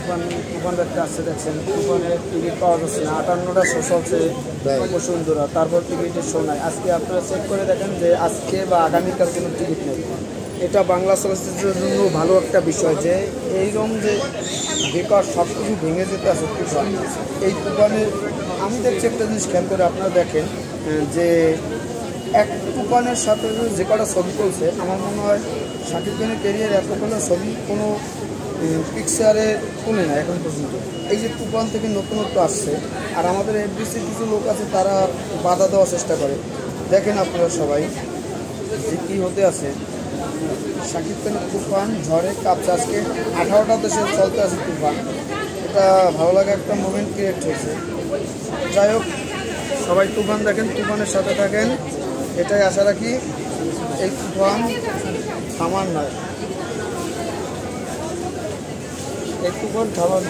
তুফান একটা আসছে দেখছেন, তুফানের টিকিট পাওয়া যাচ্ছে না, 58টা শো চলছে বসুন্ধরা, তারপর টিকিটের শো নাই। আজকে আপনারা চেক করে দেখেন যে আজকে বা আগামীকাল কোনো টিকিট নেই। এটা বাংলা চলচ্চিত্রের জন্য ভালো একটা বিষয় যে এইরকম যে বেকার সব কিছু ভেঙে যেতে আছে তুফান। এই তুফানের আমি দেখছি একটা জিনিস খেয়াল করে আপনারা দেখেন যে এক তুফানের সাথে যে কটা ছবি চলছে, আমার মনে হয় শাকিব খানের ক্যারিয়ার এতগুলো ছবি কোনো পিকচারে তুলে না এখন পর্যন্ত। এই যে তুফান থেকে নতুনত্ব আসছে, আর আমাদের এফডিসির কিছু লোক আছে তারা বাধা দেওয়ার চেষ্টা করে। দেখেন আপনারা সবাই যে কী হতে আছে। শাকিব খানের তুফান ঝড়ে কাঁপছে, আজকে 18টা দেশে চলতে আছে তুফান। এটা ভালো লাগা একটা মোমেন্ট ক্রিয়েট হয়েছে। যাই হোক, সবাই তুফান দেখেন, তুফানের সাথে থাকেন, এটাই আশা রাখি। এই তুফান থামার নয়, এই তুফান থামার